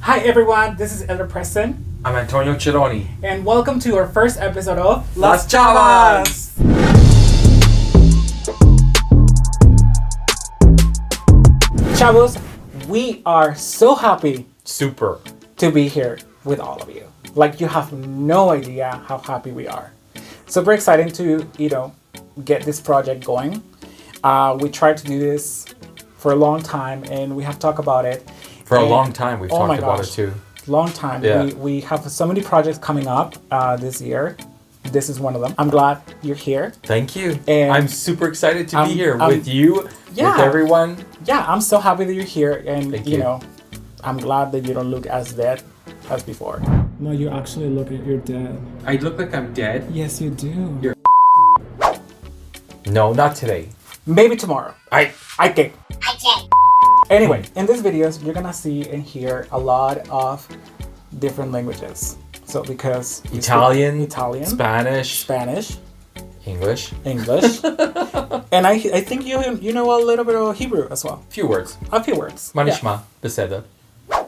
Hi everyone, this is Elder Preston. I'm Antonio Chironi. And welcome to our first episode of Las Chavas! Chavos, we are so happy Super. to be here with all of you. Like, you have no idea how happy we are. Super exciting to, get this project going. We tried to do this for a long time and we have talked about it. For a long time, we've talked about it too. Long time. Yeah. We have so many projects coming up this year. This is one of them. I'm glad you're here. Thank you. And I'm super excited to be here with you, with everyone. Yeah, I'm so happy that you're here. And, Thank you. I'm glad that you don't look as dead as before. No, you actually look like you're dead. I look like I'm dead? Yes, you do. You're No, not today. Maybe tomorrow. I can't. Anyway, in these videos, you're gonna see and hear a lot of different languages. So because Italian, Spanish, English, and I think you know a little bit of Hebrew as well. a few words. A few words. Manishma, beseda. Yeah.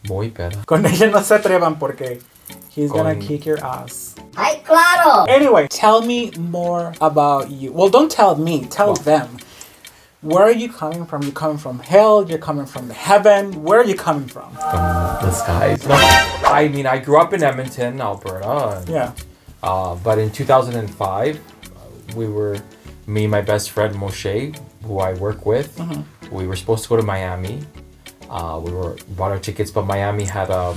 Muy peda. Con ella no se atrevan porque he's gonna kick your ass. ¡Ay, claro! Anyway, tell me more about you. Well, don't tell me. Tell them. Where are you coming from? You're coming from hell? You're coming from the heaven? Where are you coming from? From the skies. No, I mean, I grew up in Edmonton, Alberta. Yeah. But in 2005, me and my best friend Moshe, who I work with, we were supposed to go to Miami. We bought our tickets, but Miami had a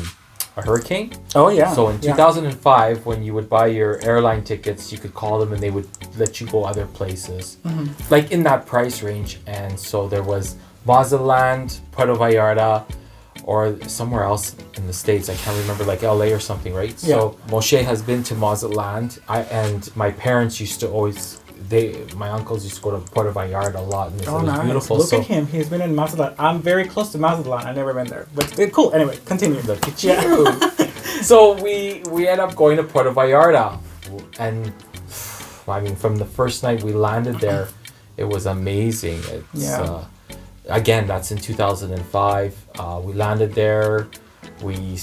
hurricane. Oh, yeah. So in 2005, when you would buy your airline tickets, you could call them and they would let you go other places, like in that price range. And so there was Mazatlan, Puerto Vallarta, or somewhere else in the States. I can't remember, like LA or something, right? Yeah. So Moshe has been to Mazatlan. And my parents used to always, my uncles used to go to Puerto Vallarta a lot. And it was nice. beautiful. Look at him. He's been in Mazatlan. I'm very close to Mazatlan. I've never been there. But cool. Anyway, continue. Look at you. So we ended up going to Puerto Vallarta. And I mean, from the first night we landed there, it was amazing. Again, that's in 2005. We landed there. We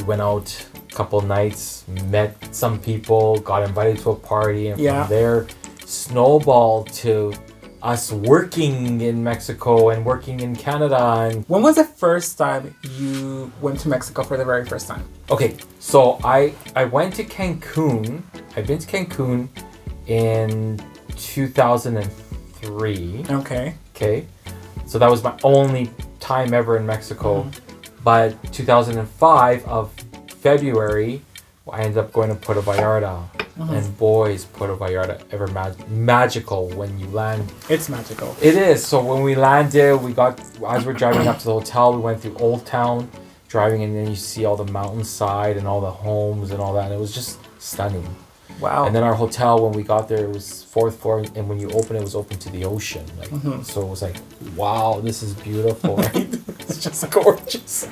went out a couple nights, met some people, got invited to a party, and from there snowballed to us working in Mexico and working in Canada. And when was the first time you went to Mexico for the very first time? Okay, so I went to Cancun. I've been to Cancun in 2003. Okay. So that was my only time ever in Mexico. But 2005 of February, I ended up going to Puerto Vallarta. And boy, is Puerto Vallarta ever magical when you land. It's magical. It is. So when we landed, as we're driving up to the hotel, we went through Old Town, driving, and then you see all the mountainside and all the homes and all that. And it was just stunning. Wow. And then our hotel, when we got there, it was 4th floor, and when you open it, was open to the ocean. So it was like, wow, this is beautiful. Right? It's just gorgeous.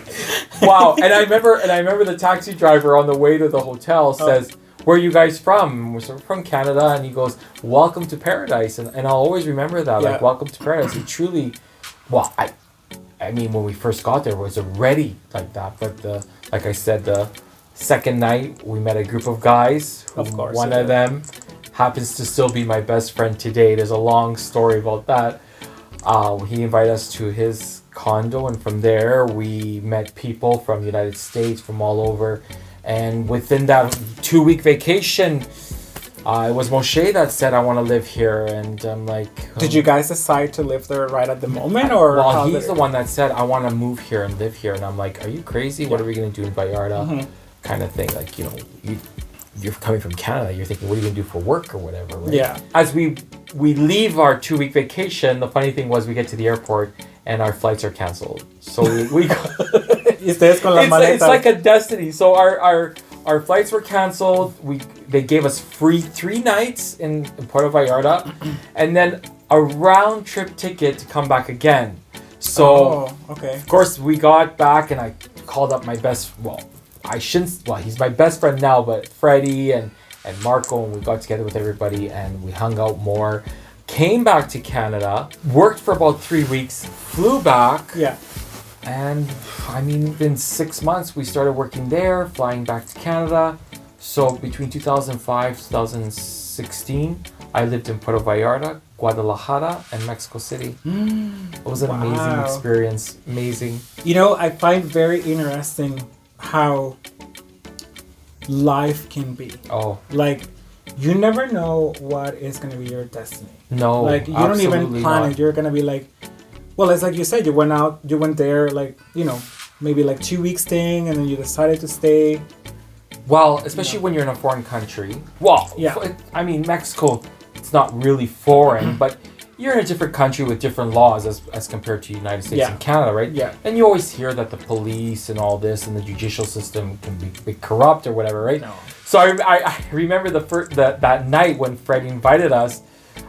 Wow. And I remember the taxi driver on the way to the hotel says, "Where are you guys from?" We're from Canada, and he goes, "Welcome to paradise." And I'll always remember that, like, welcome to paradise. It truly, I mean, when we first got there, it was already like that. But like I said, the second night, we met a group of guys. Of course. One of them happens to still be my best friend today. There's a long story about that. He invited us to his condo, and from there, we met people from the United States, from all over. And within that 2-week vacation, it was Moshe that said, "I want to live here." And I'm like... Did you guys decide to live there right at the moment? Or well, he's the one that said, "I want to move here and live here." And I'm like, "Are you crazy? What are we going to do in Vallarta?" Kind of thing. Like, you're coming from Canada. You're thinking, what are you going to do for work or whatever, right? Yeah. As we leave our 2-week vacation, the funny thing was we get to the airport and our flights are canceled. So we it's like a destiny. So our flights were canceled. They gave us free 3 nights in Puerto Vallarta, and then a round trip ticket to come back again. So of course we got back, and I called up my he's my best friend now, but Freddie and Marco, and we got together with everybody and we hung out more. came back to Canada, worked for about 3 weeks, flew back. Yeah. And I mean, within 6 months, we started working there, flying back to Canada. So between 2005, 2016, I lived in Puerto Vallarta, Guadalajara, and Mexico City. It was an amazing experience. Amazing. You know, I find very interesting how life can be. Oh. Like, you never know what is going to be your destiny. No, like, you don't even plan it. You're going to be like, well, it's like you said, you went there, like, you know, maybe like 2 weeks staying, and then you decided to stay. Well, especially when you're in a foreign country. Well, yeah. I mean, Mexico, it's not really foreign, but you're in a different country with different laws as compared to the United States and Canada, right? Yeah. And you always hear that the police and all this and the judicial system can be corrupt or whatever, right? No. So I remember that night when Fred invited us,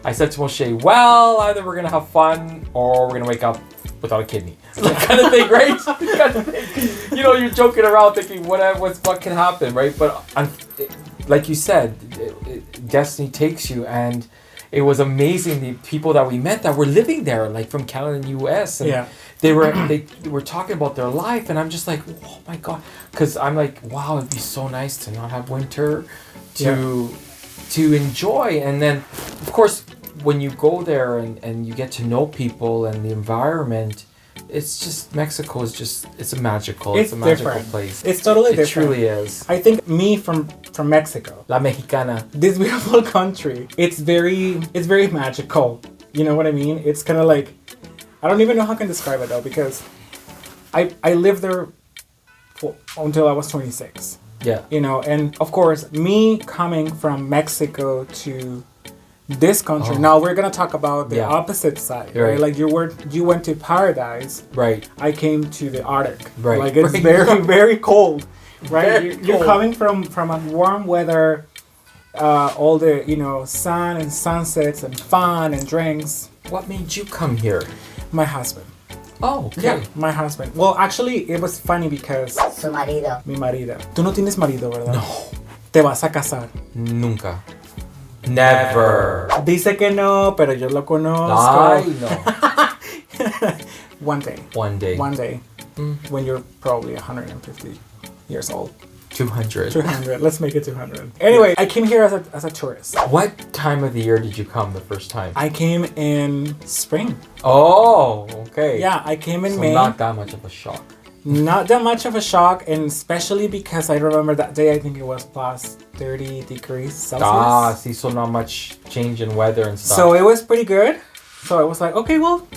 I said to Moshe, well, either we're going to have fun or we're going to wake up without a kidney. That kind of thing, right? Kind of thing. You know, you're joking around thinking what can happen, right? But like you said, destiny takes you, and it was amazing the people that we met that were living there, like from Canada and US. And they were talking about their life, and I'm just like, oh my God. Because I'm like, wow, it'd be so nice to not have winter to enjoy. And then, of course, when you go there and you get to know people and the environment, it's just, Mexico is just, it's a magical place. It's totally different. It truly is. I think me from Mexico, La Mexicana, this beautiful country, it's very magical. You know what I mean? It's kind of like, I don't even know how I can describe it though, because I lived there until I was 26. Yeah. You know, and of course, me coming from Mexico to this country. Now we're gonna talk about the opposite side, right? Like you went to paradise, right? I came to the Arctic, right? Like it's very cold, right? You're coming from a warm weather, all the sun and sunsets and fun and drinks. What made you come here? My husband. Oh, okay. Yeah, my husband. Well, actually, it was funny because su marido. Mi marido. Tú no tienes marido, ¿verdad? No. Te vas a casar. Nunca. Never. Dice que no, pero yo lo conozco. Ay, no. One day. One day. When you're probably 150 years old. 200. Let's make it 200. Anyway, I came here as a tourist. What time of the year did you come the first time? I came in spring. Oh, okay. Yeah, I came in May. Not that much of a shock. Not that much of a shock, and especially because I remember that day, I think it was plus 30 degrees Celsius. See, so not much change in weather and stuff. So it was pretty good. So I was like, okay, well,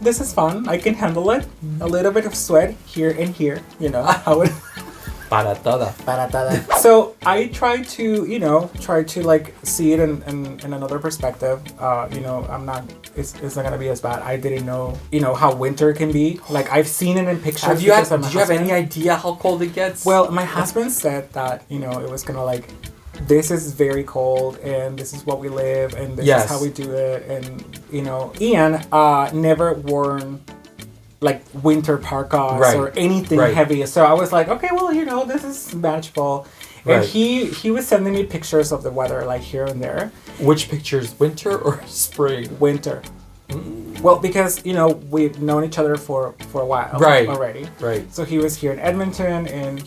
this is fun. I can handle it. A little bit of sweat here and here, how it... Para toda. So I try to like see it in another perspective. I'm not. It's not gonna be as bad. I didn't know how winter can be. Like I've seen it in pictures. Did you have any idea how cold it gets? Well, my husband said that it was gonna like, this is very cold and this is what we live and this is how we do it, and Ian never worn like winter parkas or anything heavy. So I was like, okay, well, this is manageable. And he was sending me pictures of the weather like here and there. Which pictures, winter or spring? Winter. Well, because, we've known each other for a while already. Right. So he was here in Edmonton and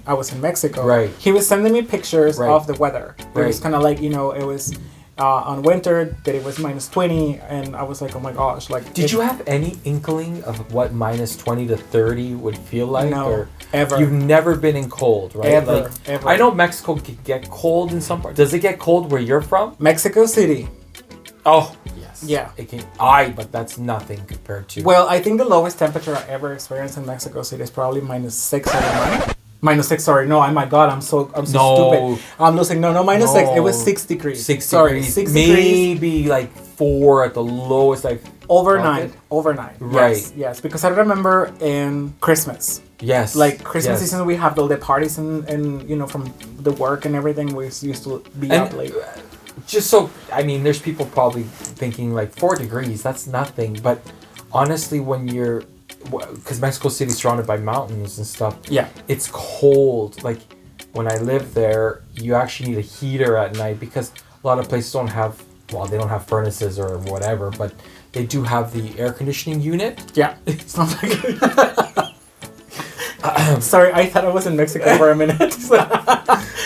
I was in Mexico. Right. He was sending me pictures of the weather. It was kind of like, it was... on winter that it was minus 20, and I was like, oh my gosh, like... Did you have any inkling of what minus 20 to 30 would feel like? No, or ever. You've never been in cold, right? Ever. I know Mexico can get cold in some parts. Does it get cold where you're from? Mexico City. Oh, yes. Yeah. It can. But that's nothing compared to... Well, I think the lowest temperature I ever experienced in Mexico City is probably minus 6 or 9. Minus 6, sorry. No, oh my God, I'm so stupid. I'm losing. No, minus 6. It was 6 degrees. 6 degrees. 6 Maybe degrees. like 4 at the lowest. Like overnight. Right. Yes, because I remember in Christmas. Yes. Like Christmas season, we have all the parties and from the work and everything. We used to be up late. Just so, there's people probably thinking like 4 degrees. That's nothing. But honestly, when you're... Because Mexico City is surrounded by mountains and stuff. Yeah. It's cold. Like, when I lived there, you actually need a heater at night because a lot of places don't have well, they don't have furnaces or whatever, but they do have the air conditioning unit. Yeah. Sounds like sorry, I thought I was in Mexico for a minute.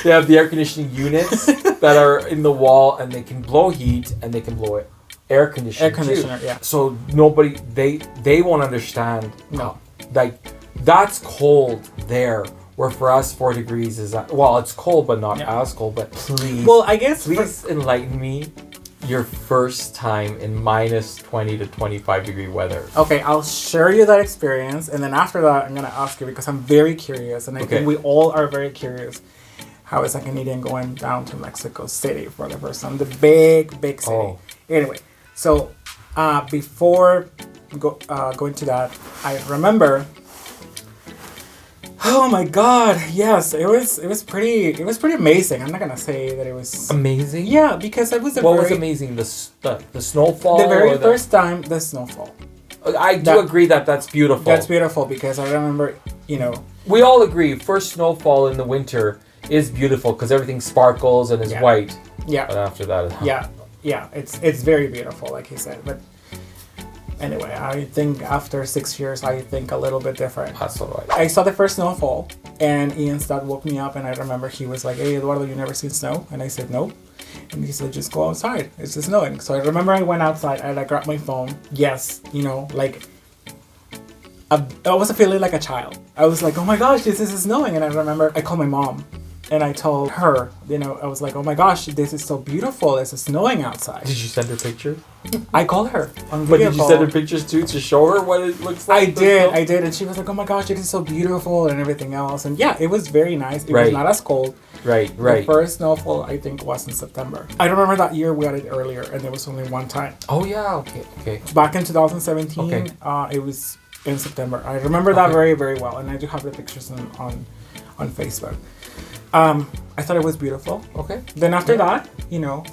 They have the air conditioning units that are in the wall, and they can blow heat and they can blow air conditioner too. Yeah. So nobody, they won't understand. No. Like, that's cold there. Where for us, 4 degrees is, well, it's cold, but not as cold. But please, well, I guess please enlighten me. Your first time in minus 20 to 25 degree weather. Okay, I'll share you that experience, and then after that, I'm gonna ask you because I'm very curious, and I think we all are very curious. How is a Canadian going down to Mexico City for the first time? The big city. Oh. Anyway, so before going to that, I remember. Oh my God! Yes, it was pretty amazing. I'm not gonna say that it was amazing. Yeah, because it was what was amazing? The snowfall. The very first time, the snowfall. I do agree that's beautiful. That's beautiful because I remember, we all agree first snowfall in the winter is beautiful because everything sparkles and is white. Yeah. But after that, yeah, it's very beautiful, like he said, but. Anyway, I think after 6 years, I think a little bit different. That's all right. I saw the first snowfall, and Ian's dad woke me up, and I remember he was like, "Hey, Eduardo, you never seen snow?" And I said, "No." And he said, "Just go outside. It's just snowing." So I remember I went outside, and I grabbed my phone. Yes, like, I was feeling like a child. I was like, "Oh my gosh, this is snowing." And I remember I called my mom. And I told her, I was like, "Oh my gosh, this is so beautiful. It's snowing outside." Did you send her pictures? I called her on video But did you send her pictures too to show her what it looks like? I did. And she was like, "Oh my gosh, it is so beautiful," and everything else. And yeah, it was very nice. It was not as cold. Right. The first snowfall, I think, was in September. I remember that year we had it earlier, and there was only one time. Oh, yeah. Okay. Back in 2017, it was in September. I remember that very, very well. And I do have the pictures on Facebook. I thought it was beautiful. Okay. Then after that,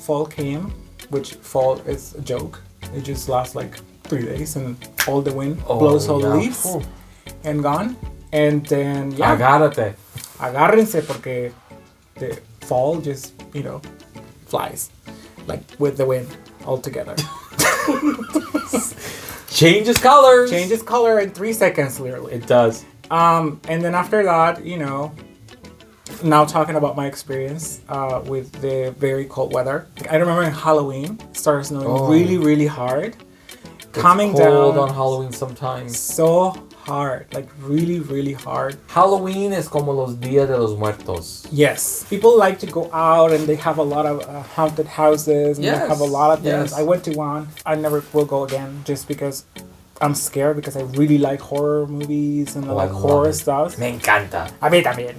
fall came, which fall is a joke. It just lasts like 3 days, and all the wind blows all the leaves and gone. And then agárrense porque the fall just flies like with the wind altogether. Changes color in 3 seconds, literally. It does. And then after that, now talking about my experience with the very cold weather. I remember in Halloween, it started snowing really, really hard. It's cold on Halloween sometimes. So hard, like really, really hard. Halloween is como los días de los muertos. Yes. People like to go out and they have a lot of haunted houses. And they have a lot of things. I went to one. I never will go again just because I'm scared because I really like horror movies and horror stuff. Me encanta. A mí también.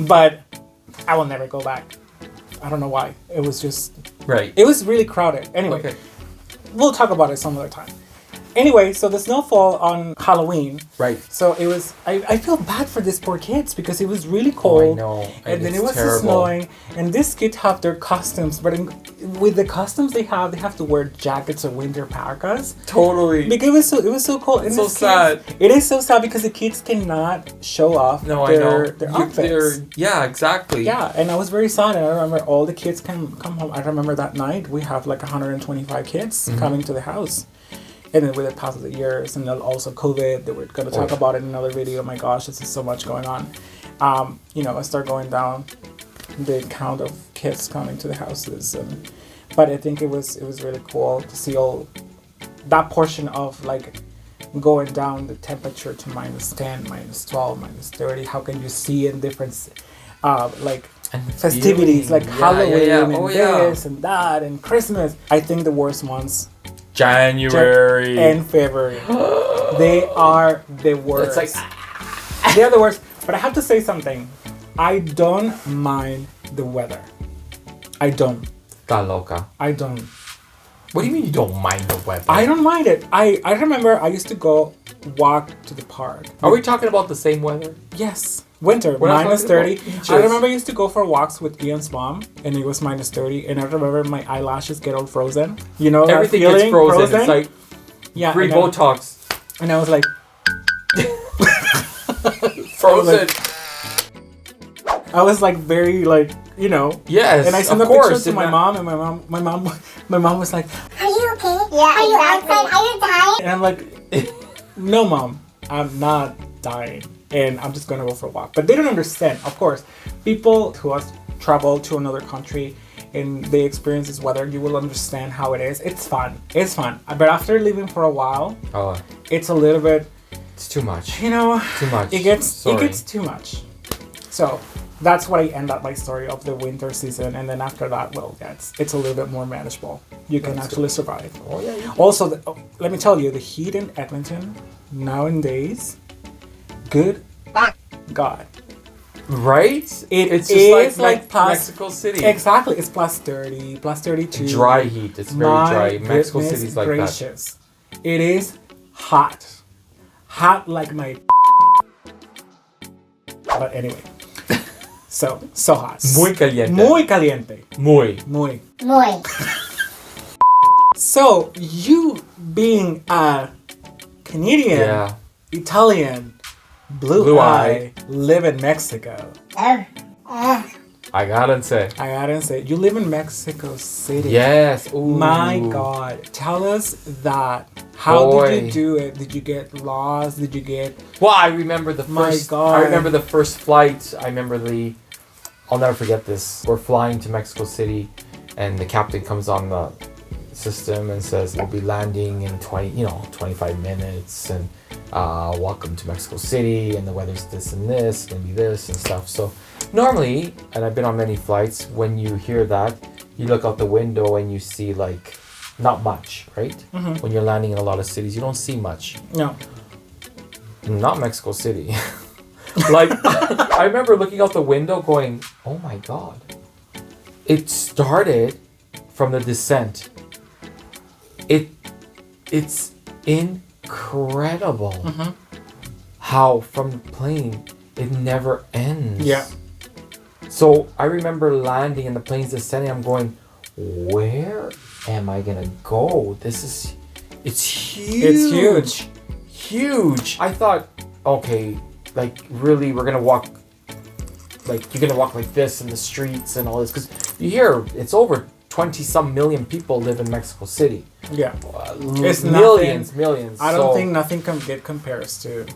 But I will never go back. I don't know why. It was just... Right. It was really crowded. Anyway, we'll talk about it some other time. Anyway, so the snowfall on Halloween. Right. So it was... I feel bad for these poor kids because it was really cold. Oh, I know. And then it was snowing. And these kids have their costumes. But with the costumes they have to wear jackets or winter parkas. Totally. Because it was so cold. It's so sad. It is so sad because the kids cannot show off their outfits. Yeah, exactly. Yeah, and I was very sad. And I remember all the kids come home. I remember that night we have like 125 kids coming to the house. And then with the pass of the years, and then also COVID, that we're going to talk about it in another video. Oh my gosh, this is so much going on. I start going down the count of kids coming to the houses, but I think it was really cool to see all that portion of like going down the temperature to -10, -12, -30. How can you see in different festivities like Halloween and this and that and Christmas? I think the worst ones. January and February. They are the worst. It's like they are the worst. But I have to say something. I don't mind the weather. I don't. Está loca. I don't. What do you mean you don't mind the weather? I don't mind it. I remember I used to go walk to the park. Are we talking about the same weather? Yes. Winter, -30. I remember I used to go for walks with Ian's mom, and it was -30. And I remember my eyelashes get all frozen. You know, everything gets frozen. It's like free Botox. And I was like, frozen. I was like very like you know. Yes, and I sent of the pictures course, to my mom, and my mom was like, "Are you okay? Yeah, are you outside? Are you dying?" And I'm like, "No, Mom, I'm not dying, and I'm just gonna go for a walk." But they don't understand. Of course, people who have traveled to another country and they experience this weather, you will understand how it is. It's fun. It's fun. But after living for a while, it's a little bit. It's too much. You know, too much. It gets too much. So that's what I end up my story of the winter season, and then after that, well, yeah, it's a little bit more manageable. You can actually survive. Oh yeah. Also, let me tell you, the heat in Edmonton nowadays, good God. Right? It's just like Mexico City. Exactly. It's plus 30, plus 32. Dry heat. It's very dry. Mexico City's like gracious. That. It is hot. Hot like my... But anyway. So hot. Muy caliente. Muy caliente. Muy. So, you being a Canadian, Italian, blue eye, live in Mexico. I gotta say, you live in Mexico City. Yes. Ooh. My God, tell us that. How did you do it? Did you get lost? Did you get? Well, I remember the first. My God. I remember the first flight. I'll never forget this. We're flying to Mexico City, and the captain comes on the system and says we'll be landing in 25 minutes, and welcome to Mexico City, and the weather's this and this, gonna be this and stuff. So normally, and I've been on many flights, when you hear that, you look out the window and you see like not much, right? Mm-hmm. When you're landing in a lot of cities, you don't see much. No. Not Mexico City. Like, I remember looking out the window going, oh my God. It started from the descent. It's incredible how from the plane it never ends. Yeah. So I remember landing and the plane's descending. I'm going, where am I gonna go? It's huge. It's huge. I thought, okay, like really, we're gonna walk. Like you're gonna walk like this in the streets and all this, because you hear it's over 20-some million people live in Mexico City. Yeah, it's millions. I don't think nothing can get compares to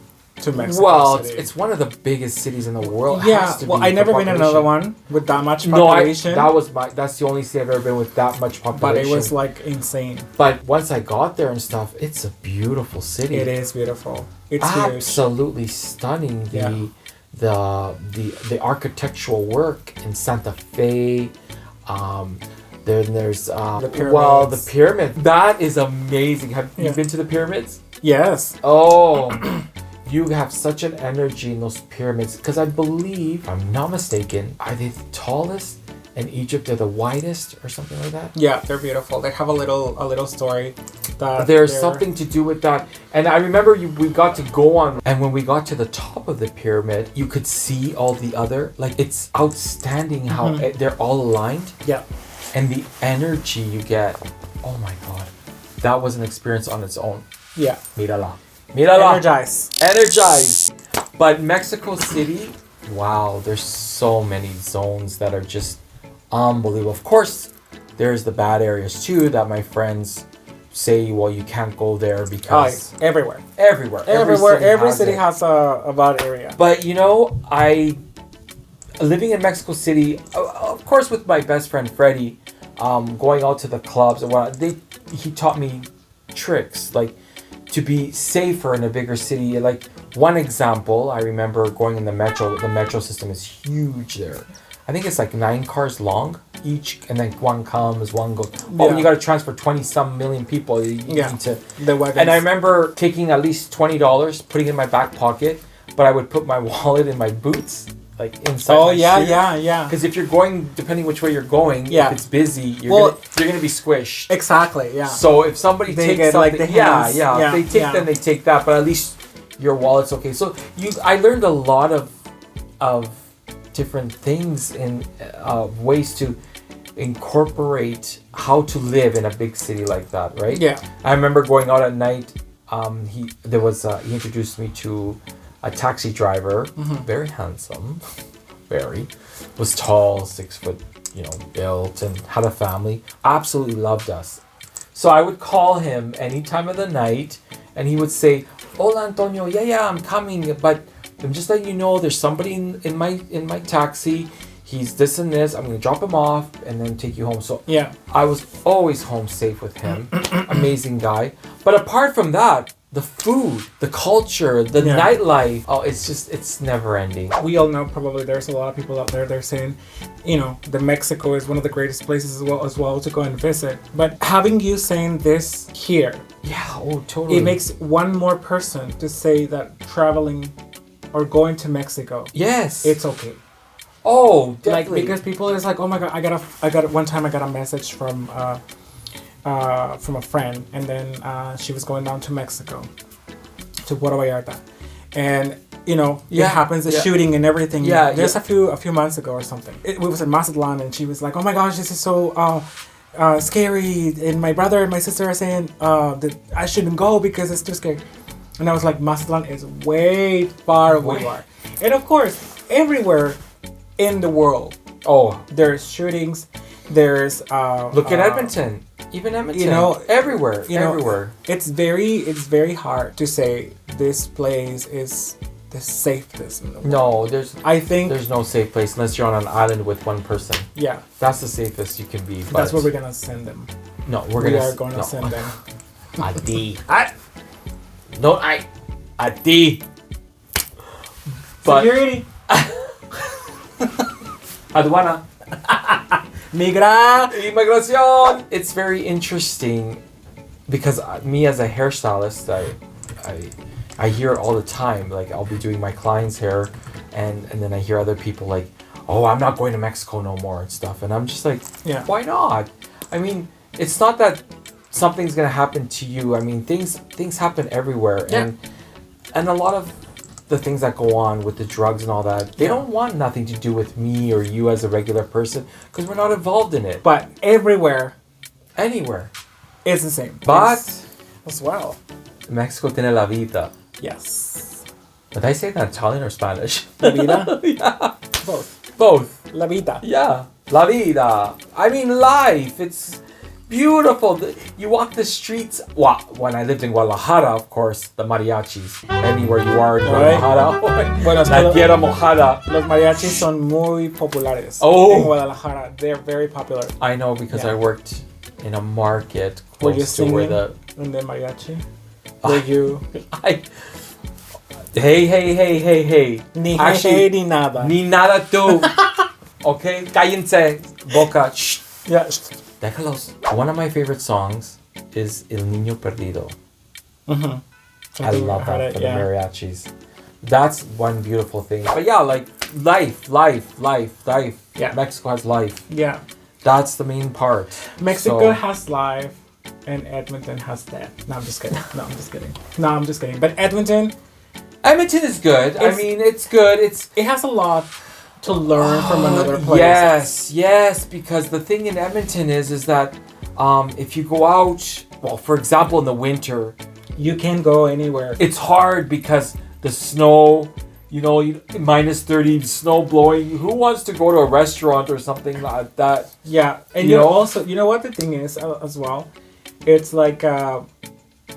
Mexico well, City. It's one of the biggest cities in the world. Yeah, I never been in another one with that much population. No, that's the only city I've ever been with that much population. But it was like insane. But once I got there and stuff, it's a beautiful city. It is beautiful. It's absolutely huge. Stunning. The architectural work in Santa Fe. Then there's the pyramids. Well, the pyramid. That is amazing. Have you been to the pyramids? Yes. Oh. You have such an energy in those pyramids, because I believe, if I'm not mistaken, are they the tallest in Egypt? They're the widest or something like that? Yeah, they're beautiful. They have a little story. There's something to do with that. And I remember we got to go on, and when we got to the top of the pyramid, you could see all the other, like it's outstanding how they're all aligned. Yeah. And the energy you get, oh my God. That was an experience on its own. Yeah. Mírala. Energize. But Mexico City, wow, there's so many zones that are just unbelievable. Of course, there's the bad areas too that my friends say, well, you can't go there because... everywhere. Every city has a bad area. But, living in Mexico City, of course with my best friend Freddie, going out to the clubs and whatnot, he taught me tricks, like to be safer in a bigger city. Like one example, I remember going in the metro. The metro system is huge there. I think it's like 9 cars long each, and then one comes, one goes. But when you got to transfer 20-some million people, you need to. The wagons. And I remember taking at least $20, putting it in my back pocket, but I would put my wallet in my boots, like inside. Oh my shoe. yeah. Because if you're going, depending which way you're going, if it's busy, you're gonna be squished. Exactly. Yeah. So if somebody takes something, like the hands. If they take then they take that, but at least your wallet's okay. So I learned a lot of different things in ways to incorporate how to live in a big city like that, right? Yeah. I remember going out at night. He introduced me to a taxi driver, very handsome, very, was tall, 6 foot, built, and had a family. Absolutely loved us. So I would call him any time of the night, and he would say, "Hola, Antonio. Yeah, I'm coming, but I'm just letting you know there's somebody in my taxi. He's this and this. I'm gonna drop him off and then take you home." So Yeah. I was always home safe with him. Amazing guy. But apart from that, the food, the culture, the nightlife, it's never ending. We all know probably there's a lot of people out there, they're saying, that Mexico is one of the greatest places as well to go and visit. But having you saying this here, Yeah, totally. it makes one more person to say that traveling or going to Mexico, Yes. it's okay. Oh, definitely. Because people is like, oh my god, I got one time I got a message from a friend, and then she was going down to Mexico, to Puerto Vallarta, and it happens, the shooting and everything. Yeah, just a few months ago or something. It was in Mazatlan, and she was like, oh my gosh, this is so scary, and my brother and my sister are saying that I shouldn't go because it's too scary. And I was like, Mazatlan is way far away. And of course, everywhere in the world, there's shootings, there's look at Edmonton. Even Edmonton, everywhere, everywhere. It's very hard to say this place is the safest in the world. No, I think there's no safe place unless you're on an island with one person. Yeah, that's the safest you can be. But that's where we're gonna send them. No, we are going to send them. A ti. No, a ti. Security. Aduana. Migración. It's very interesting because me as a hairstylist, I hear it all the time. Like, I'll be doing my clients' hair, and then I hear other people like, "Oh, I'm not going to Mexico no more" and stuff. And I'm just like, why not? I mean, it's not that something's gonna happen to you. I mean, things happen everywhere, and a lot of the things that go on with the drugs and all that, they don't want nothing to do with me or you as a regular person because we're not involved in it. But anywhere, it's the same. But as well, Mexico tiene la vida. Yes. Did I say that in Italian or Spanish? La vida? Yeah. Both. La vida. Yeah. La vida. I mean, life. It's beautiful. You walk the streets. Well, when I lived in Guadalajara, of course, the mariachis. Anywhere you are in Guadalajara. La tierra mojada. Los mariachis son muy populares. Oh. In Guadalajara. They're very popular. I know because I worked in a market close Were you to where the... in the mariachi? Were you... Hey. Ni hey ni nada. Ni nada tú. Okay? Cállense. Boca. Shh. Yeah. Déjalos. One of my favorite songs is El Niño Perdido. Mm-hmm. I love that for the mariachis. That's one beautiful thing. But yeah, like life. Yeah. Mexico has life. Yeah. That's the main part. Mexico has life and Edmonton has death. No, I'm just kidding. But Edmonton is good. I mean, it's good. It has a lot to learn from another place. Yes, because the thing in Edmonton is that if you go out, well, for example, in the winter, you can't go anywhere. It's hard because the snow, minus 30, snow blowing. Who wants to go to a restaurant or something like that? Yeah, and you also, what the thing is as well? It's like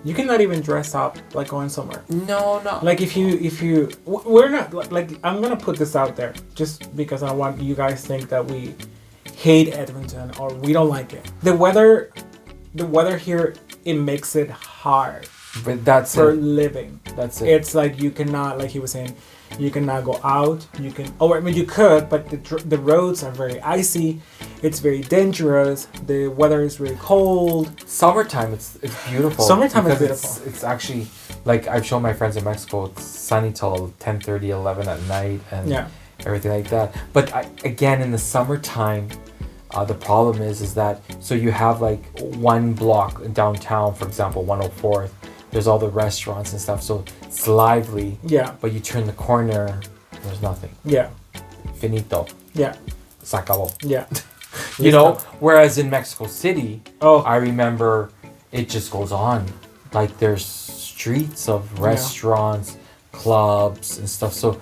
you cannot even dress up like going somewhere. No. Like if you, we're not like, I'm gonna put this out there just because I want you guys to think that we hate Edmonton or we don't like it. The weather here, it makes it hard. But that's for living. That's it. It's like you cannot, like he was saying, you cannot go out. You could, but the roads are very icy. It's very dangerous. The weather is really cold. Summertime, it's beautiful. Summertime is beautiful. It's actually, like I've shown my friends in Mexico, it's sunny till 10:30, 11 at night, and everything like that. But again, in the summertime, the problem is that, so you have like one block in downtown, for example, 104th. There's all the restaurants and stuff, so it's lively. Yeah. But you turn the corner, there's nothing. Yeah. Finito. Yeah. Se acabó. Yeah. Whereas in Mexico City, oh, I remember it just goes on. Like there's streets of restaurants, clubs and stuff. So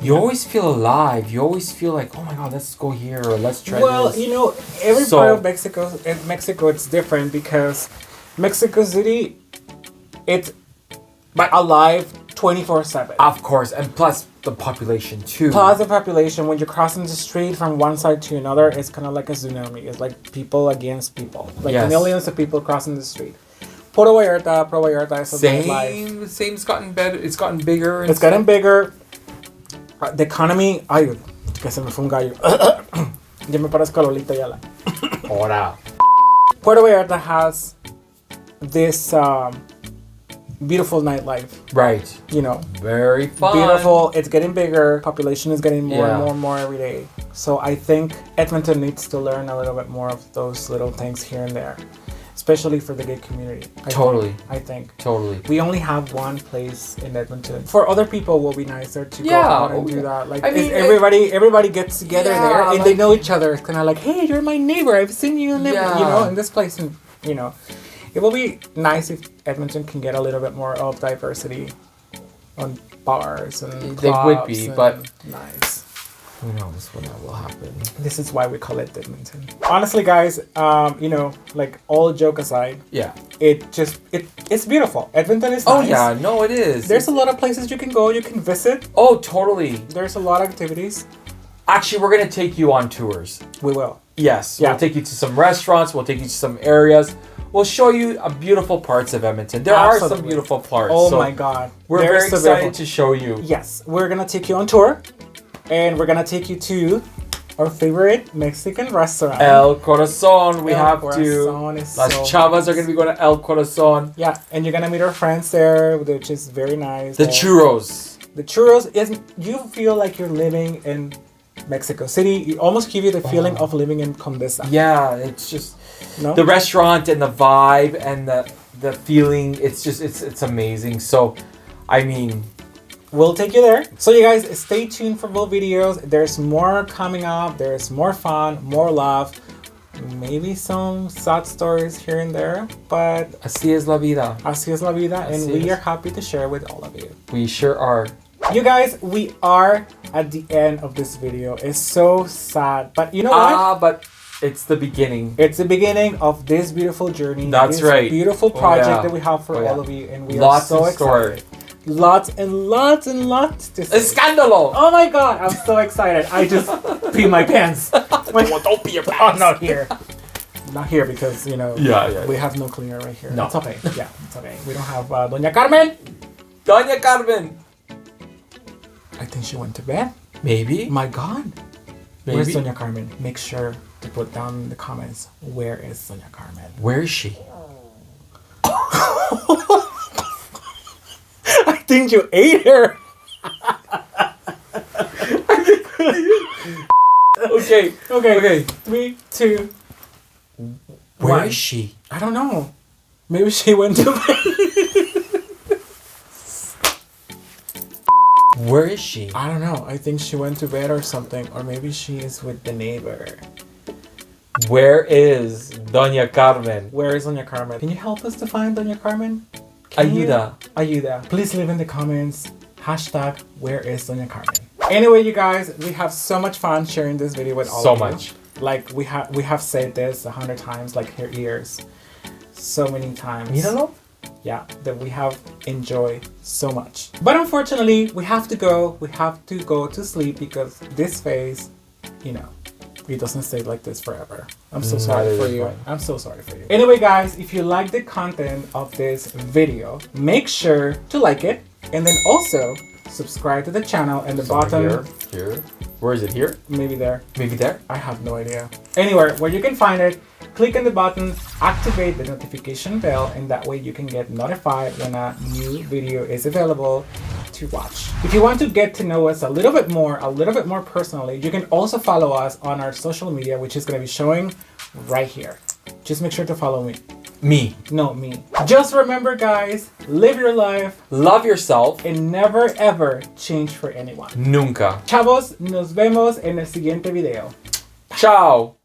You always feel alive. You always feel like, oh my God, let's go here or let's try Well, this. you know, every part of Mexico, it's different because Mexico City, it's alive 24/7. Of course, and plus the population too. Plus the population, when you're crossing the street from one side to another, it's kind of like a tsunami. It's like people against people, like Yes. millions of people crossing the street. Puerto Vallarta is a life. Same. It's gotten better. It's gotten bigger. It's gotten bigger. The economy. Ay, que se me fue un gallo. Ya me parezco a Lolita Ayala. Ahora. Puerto Vallarta has this beautiful nightlife. Right. You know, Very fun. beautiful. It's getting bigger. Population is getting more Yeah. and more every day. So I think Edmonton needs to learn a little bit more of those little things here and there, especially for the gay community. I think. Totally. We only have one place in Edmonton. For other people, it will be nicer to go out and do that. Like, I mean, everybody gets together there, and like, they know each other. It's kind of like, hey, you're my neighbor. I've seen you in in this place, and you know, it will be nice if Edmonton can get a little bit more of diversity on bars and They would clubs be, and but nice. who knows when that will happen. This is why we call it Edmonton. Honestly, guys, you know, like all joke aside, Yeah. it's beautiful. Edmonton is Oh nice. yeah, no, it is. There's a lot of places you can go, you can visit. Oh, totally. There's a lot of activities. Actually, we're gonna take you on tours. We will. Yes. Yeah. We'll take you to some restaurants. We'll take you to some areas. We'll show you beautiful parts of Edmonton. There are some Absolutely. beautiful parts. Oh so my God. We're There's very so excited beautiful. to show you. Yes, we're gonna take you on tour, and we're gonna take you to our favorite Mexican restaurant. El Corazon. We El have Corazon to. is Las so Chavas nice. are gonna be going to El Corazon. Yeah, and you're gonna meet our friends there, which is very nice. The churros. The churros is you feel like you're living in Mexico City. You almost give you the feeling of living in Condesa. Yeah, it's just No? the restaurant and the vibe and the feeling. It's amazing. So, I mean, We'll take you there. So you guys, stay tuned for more videos. There's more coming up. There's more fun, more love, maybe some sad stories here and there, but así es la vida. así es la vida, and Así we es. are happy to share with all of you. We sure are. You guys, we are at the end of this video. It's so sad, but you know what? But it's the beginning. It's the beginning of this beautiful journey. That's this right. beautiful Oh, project yeah. that we have for Oh, yeah. all of you, and we Lots are so in store. excited. Lots and lots and lots to see. Escándalo! Oh my God, I'm so excited. I just pee my pants. Don't pee your Oh, pants. not here. Not here because, you know, Yeah. we have no cleaner right here. No. It's okay. Yeah, it's okay. We don't have Doña Carmen. Doña Carmen. I think she went to bed. Maybe. My God. Maybe. Where's Doña Carmen? Make sure to put down in the comments, where is Doña Carmen? Where is she? I think you ate her. Okay. 3, 2, Where One. is she? I don't know. Maybe she went to bed. Where is she? I don't know. I think she went to bed or something. Or maybe she is with the neighbor. Where is Doña Carmen? Where is Doña Carmen? Can you help us to find Doña Carmen? Can you? Ayuda. Ayuda. Please leave in the comments. Hashtag where is Doña Carmen? Anyway, you guys, we have so much fun sharing this video with all So of you. much. Like we have said this 100 times, like her ears. So many times. Míralo. Yeah, that we have enjoyed so much. But unfortunately, we have to go. We have to go to sleep because this phase, you know, it doesn't stay like this forever. I'm so sorry Neither for is you. mine. I'm so sorry for you. Anyway, guys, if you like the content of this video, make sure to like it and then also subscribe to the channel and the bottom. Here. Where is it? Here? Maybe there. Maybe there? I have no idea. Anywhere where you can find it, click on the button, activate the notification bell, and that way you can get notified when a new video is available to watch. If you want to get to know us a little bit more personally, you can also follow us on our social media, which is going to be showing right here. Just make sure to follow me. Me. No, me. Just remember, guys, live your life Love yourself. and never ever change for anyone. Nunca. Chavos, nos vemos en el siguiente video. Ciao.